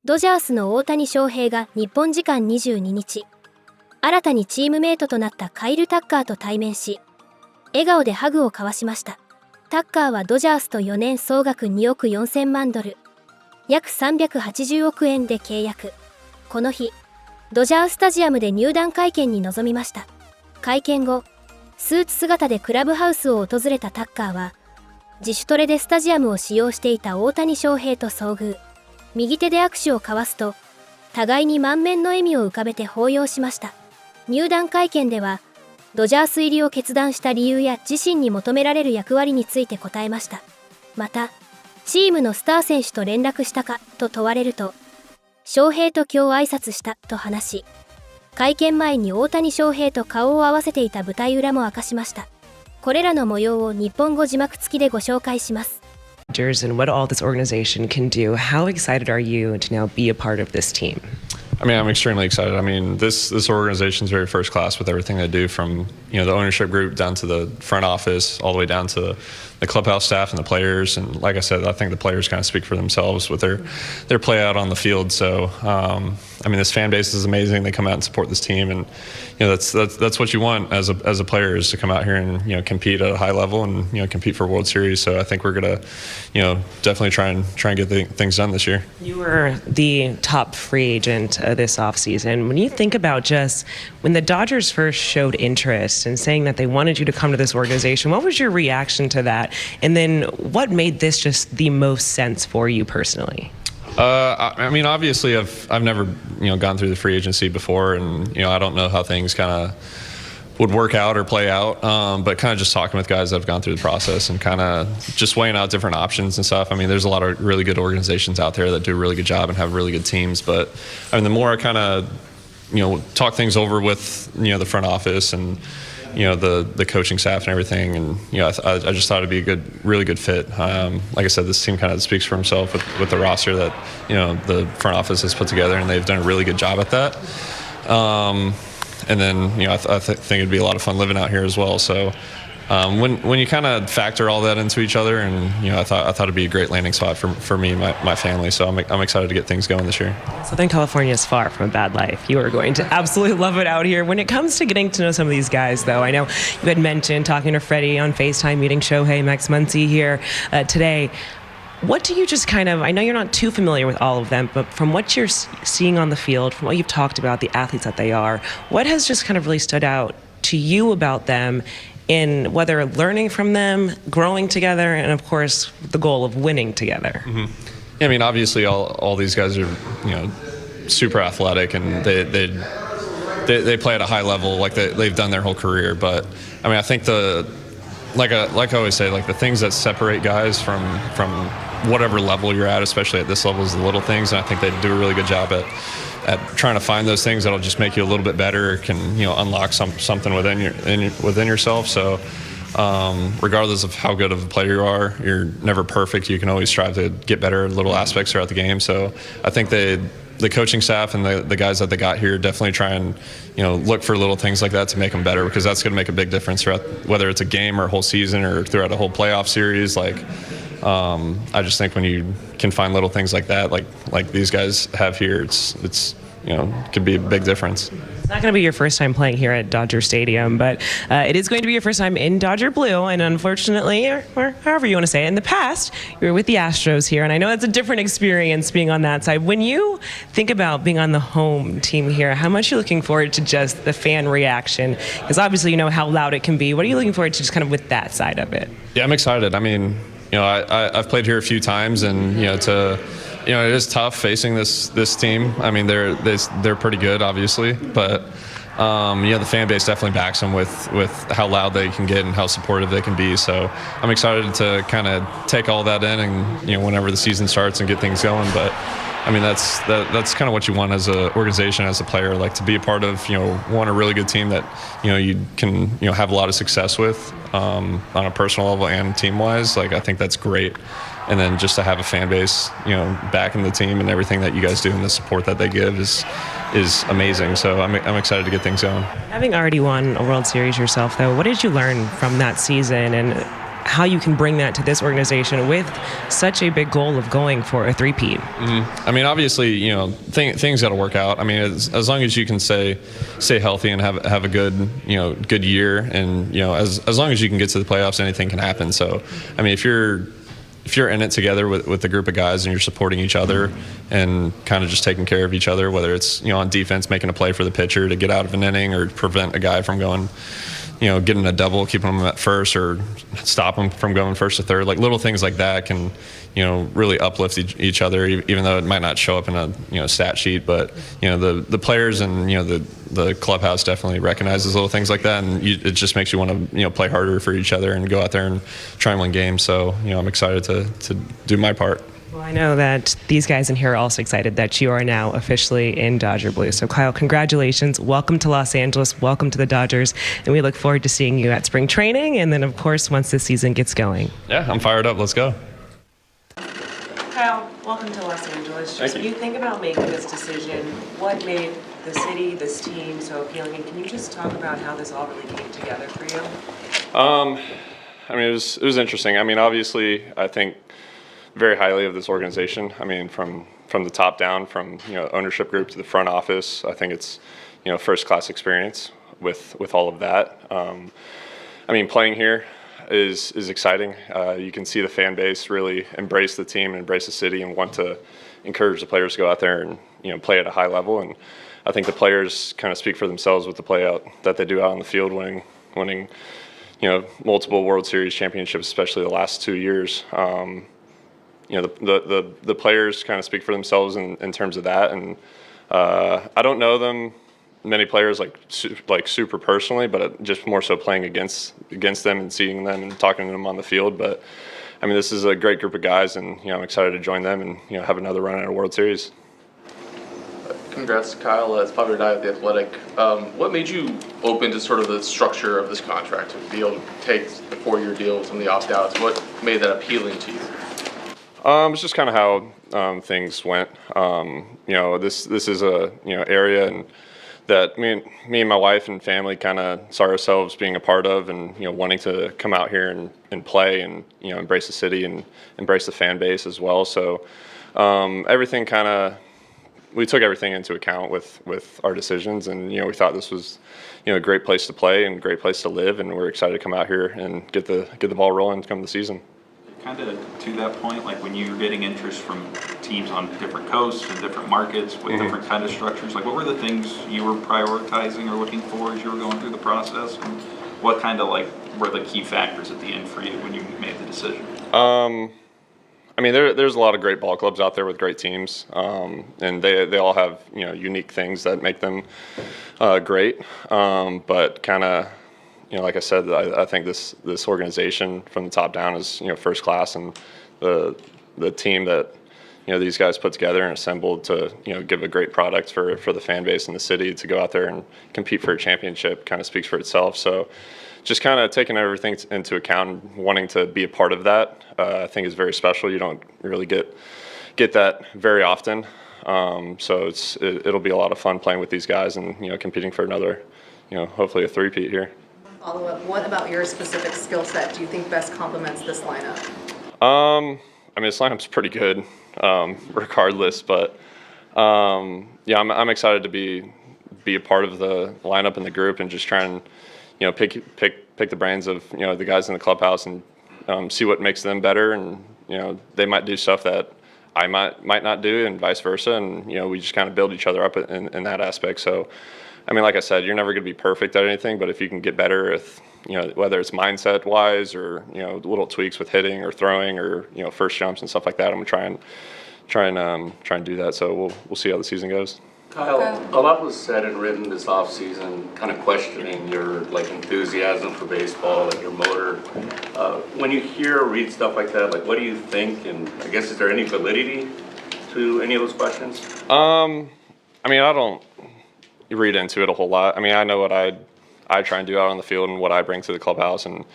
ドジャースの大谷翔平が日本時間22日、新たにチームメイトとなったカイル・タッカーと対面し、笑顔でハグを交わしました。タッカーはドジャースと4年総額2億4000万ドル、約380億円で契約。この日、ドジャースタジアムで入団会見に臨みました。会見後、スーツ姿でクラブハウスを訪れたタッカーは、自主トレでスタジアムを使用していた大谷翔平と遭遇。右手で握手を交わすと、互いに満面の笑みを浮かべて抱擁しました。入団会見では、ドジャース入りを決断した理由や自身に求められる役割について答えました。また、チームのスター選手と連絡したかと問われると、翔平と今日挨拶したと話し、会見前に大谷翔平と顔を合わせていた舞台裏も明かしました。これらの模様を日本語字幕付きでご紹介します。And what all this organization can do. How excited are you to now be a part of this team? I mean, I'm extremely excited. I mean, this organization is very first class with everything they do, from the ownership group down to the front office, all the way down to the clubhouse staff and the players. And like I said, I think the players kind of speak for themselves with their play out on the field. So, I mean, this fan base is amazing. They come out and support this team, and that's what you want as a player, is to come out here and compete at a high level and compete for a World Series. So I think we're gonna definitely try and get things done this year. You were the top free agent this offseason. When you think about just when the Dodgers first showed interest in saying that they wanted you to come to this organization, what was your reaction to that? And then what made this just the most sense for you personally? I mean, obviously, I've never gone through the free agency before, and I don't know how things kind of would work out or play out. But kind of just talking with guys that have gone through the process and kind of just weighing out different options and stuff. I mean, there's a lot of really good organizations out there that do a really good job and have really good teams. But I mean, the more I kind of talk things over with the front office and the coaching staff and everything, and I just thought it'd be a really good fit. Like I said, this team kind of speaks for himself with the roster that the front office has put together, and they've done a really good job at that. And then I think it'd be a lot of fun living out here as well. So when you kind of factor all that into each other, and I thought it'd be a great landing spot for me and my family. So I'm excited to get things going this year. Southern California is far from a bad life. You are going to absolutely love it out here. When it comes to getting to know some of these guys, though, I know you had mentioned talking to Freddie on FaceTime, meeting Shohei, Max Muncy here today. What do you just kind of, I know you're not too familiar with all of them, but from what you're seeing on the field, from what you've talked about, the athletes that they are, what has just kind of really stood out to you about them, in whether learning from them, growing together, and of course the goal of winning together? Mm-hmm. Yeah, I mean, obviously all these guys are super athletic, and they play at a high level, like they've done their whole career. But I mean, I think like I always say, like the things that separate guys from whatever level you're at, especially at this level, is the little things. And I think they do a really good job at trying to find those things that'll just make you a little bit better, can unlock something within yourself. So regardless of how good of a player you are, you're never perfect. You can always strive to get better at little aspects throughout the game. So I think the coaching staff and the guys that they got here definitely try and look for little things like that to make them better, because that's going to make a big difference throughout, whether it's a game or a whole season or throughout a whole playoff series. I just think when you can find little things like that, like these guys have here, it's could be a big difference. It's not going to be your first time playing here at Dodger Stadium, but it is going to be your first time in Dodger Blue, and unfortunately, or however you want to say it, in the past, you were with the Astros here, and I know it's a different experience being on that side. When you think about being on the home team here, how much are you looking forward to just the fan reaction? Because obviously you know how loud it can be. What are you looking forward to just kind of with that side of it? Yeah, I'm excited. I mean, I've played here a few times, and it is tough facing this team. I mean, they're pretty good, obviously, but the fan base definitely backs them with how loud they can get and how supportive they can be. So I'm excited to kind of take all that in, and whenever the season starts and get things going. But I mean, that's kind of what you want as an organization, as a player, like to be a part of a really good team that you can have a lot of success with on a personal level and team wise. Like, I think that's great. And then just to have a fan base, backing the team and everything that you guys do and the support that they give is amazing. So I'm excited to get things going. Having already won a World Series yourself, though, what did you learn from that season, and how you can bring that to this organization with such a big goal of going for a three-peat. I mean, obviously, things got to work out. I mean, as long as you can stay healthy and have a good, good year, and as long as you can get to the playoffs, anything can happen. So, I mean, if you're in it together with a group of guys and you're supporting each other and kind of just taking care of each other, whether it's on defense making a play for the pitcher to get out of an inning or prevent a guy from going, getting a double, keeping them at first, or stop them from going first to third. Like little things like that can, really uplift each other, even though it might not show up in a stat sheet. But the players and the clubhouse definitely recognizes little things like that, and it just makes you want to play harder for each other and go out there and try and win games. So I'm excited to do my part. Well, I know that these guys in here are also excited that you are now officially in Dodger Blue. So, Kyle, congratulations. Welcome to Los Angeles. Welcome to the Dodgers. And we look forward to seeing you at spring training and then, of course, once the season gets going. Yeah, I'm fired up. Let's go. Kyle, welcome to Los Angeles. Just when you think about making this decision, what made the city, this team so appealing? And can you just talk about how this all really came together for you? I mean, it was interesting. I mean, obviously, I think very highly of this organization. I mean, from the top down, from ownership group to the front office. I think it's first class experience with all of that. I mean, playing here is exciting. You can see the fan base really embrace the team, embrace the city, and want to encourage the players to go out there and play at a high level. And I think the players kind of speak for themselves with the play out that they do out on the field, winning multiple World Series championships, especially the last 2 years. The players kind of speak for themselves in terms of that, and I don't know many players like super personally, but just more so playing against them and seeing them and talking to them on the field. But I mean, this is a great group of guys, and I'm excited to join them and have another run at a World Series. Congrats, Kyle. It's Bobby Redeye at The Athletic. What made you open to sort of the structure of this contract, to be able to take the 4-year deal with some of the opt-outs? What made that appealing to you? It's just kind of how things went. This is a area and that me and my wife and family kind of saw ourselves being a part of, and wanting to come out here and play and embrace the city and embrace the fan base as well. So everything we took everything into account with our decisions, and we thought this was a great place to play and a great place to live, and we're excited to come out here and get the ball rolling come the season. Kind of to that point, like when you were getting interest from teams on different coasts and different markets with different kind of structures, like what were the things you were prioritizing or looking for as you were going through the process, and what kind of were the key factors at the end for you when you made the decision? I mean, there's a lot of great ball clubs out there with great teams, and they all have unique things that make them great, but kind of. Like I said, I think this organization from the top down is first class, and the team that these guys put together and assembled to give a great product for the fan base and the city to go out there and compete for a championship kind of speaks for itself. So just kind of taking everything into account and wanting to be a part of that, I think is very special. You don't really get that very often. So it'll be a lot of fun playing with these guys and competing for another hopefully a three-peat here. Follow-up, what about your specific skill set do you think best complements this lineup? I mean, this lineup's pretty good, regardless. But yeah, I'm excited to be a part of the lineup and the group, and just try and pick the brains of the guys in the clubhouse and see what makes them better. And they might do stuff that I might not do, and vice versa. And we just kind of build each other up in that aspect. So. I mean, like I said, you're never going to be perfect at anything, but if you can get better with, whether it's mindset wise or, little tweaks with hitting or throwing or, first jumps and stuff like that, I'm going to try and do that. So we'll see how the season goes. Kyle, a lot was said and written this offseason, kind of questioning your enthusiasm for baseball and your motor. When you hear or read stuff like that, what do you think? And I guess, is there any validity to any of those questions? I mean, I don't read into it a whole lot. I mean, I know what I try and do out on the field and what I bring to the clubhouse, and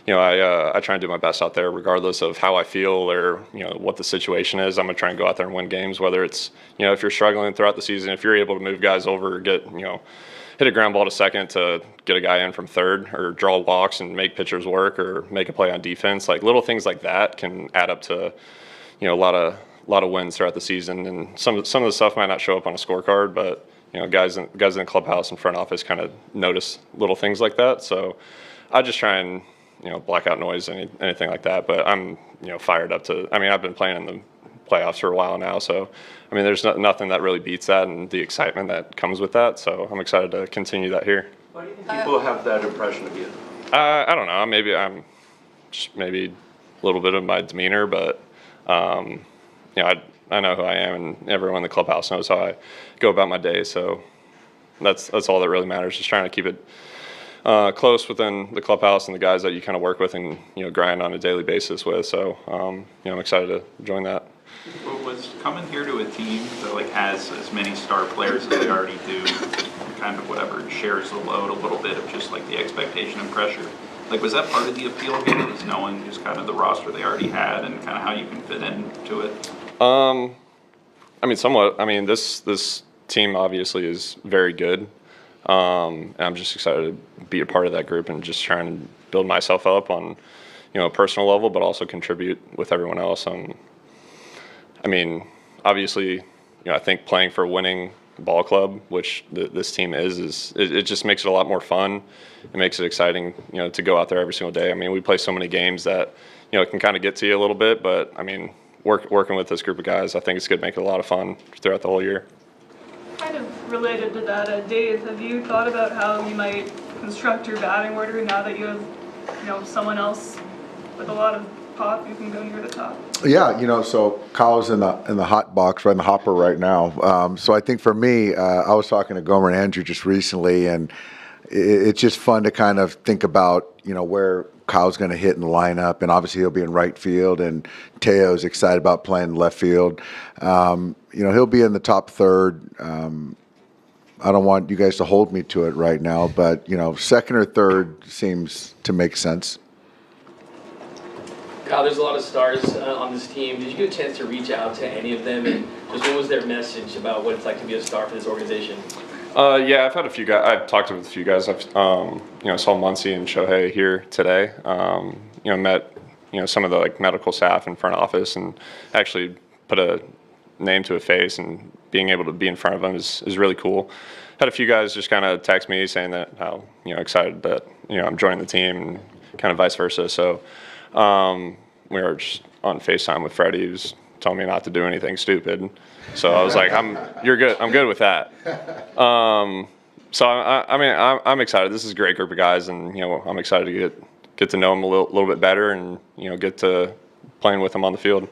I try and do my best out there, regardless of how I feel or what the situation is. I'm gonna try and go out there and win games. Whether it's if you're struggling throughout the season, if you're able to move guys over, or get hit a ground ball to second to get a guy in from third, or draw walks and make pitchers work, or make a play on defense. Like little things like that can add up to, a lot of wins throughout the season. And some of the stuff might not show up on a scorecard, but guys in the clubhouse and front office kind of notice little things like that. So I just try and block out noise, anything like that. But I'm fired up to. I mean, I've been playing in the playoffs for a while now, so I mean, there's nothing that really beats that and the excitement that comes with that. So I'm excited to continue that here. Why do you think people have that impression of you? I don't know. Maybe I'm just maybe a little bit of my demeanor, but I know who I am, and everyone in the clubhouse knows how I go about my day. So that's all that really matters. Just trying to keep it close within the clubhouse and the guys that you kind of work with and grind on a daily basis with. So I'm excited to join that. Was coming here to a team that has as many star players as they already do, kind of whatever shares the load a little bit of just the expectation and pressure? Was that part of the appeal here? Was knowing just kind of the roster they already had and kind of how you can fit into it? I mean, somewhat. I mean, this team obviously is very good. And I'm just excited to be a part of that group and just trying to build myself up on, a personal level, but also contribute with everyone else. I mean, obviously, I think playing for a winning ball club, which this team is it just makes it a lot more fun. It makes it exciting, to go out there every single day. I mean, we play so many games that, it can kind of get to you a little bit, but I mean, working with this group of guys, I think it's going to make it a lot of fun throughout the whole year. Kind of related to that, Dave, have you thought about how you might construct your batting order now that you have, someone else with a lot of pop who can go near the top? Yeah, so Kyle's in the hot box, right in the hopper right now. So I think for me, I was talking to Gomer and Andrew just recently, and it's just fun to kind of think about, where Kyle's going to hit in the lineup, and obviously he'll be in right field, and Teo's excited about playing left field. He'll be in the top third. I don't want you guys to hold me to it right now, but, second or third seems to make sense. Kyle, there's a lot of stars on this team. Did you get a chance to reach out to any of them, and just what was their message about what it's like to be a star for this organization? Yeah, I've had a few guys. I've talked with a few guys. I've saw Muncy and Shohei here today. Met some of the medical staff in front office, and actually put a name to a face, and being able to be in front of them is really cool. Had a few guys just kind of text me saying that how excited that I'm joining the team, and kind of vice versa. So we were just on FaceTime with Freddie. He was telling me not to do anything stupid. So I was like, you're good. I'm good with that. So I'm excited. This is a great group of guys, and I'm excited to get to know them a little bit better, and get to playing with them on the field.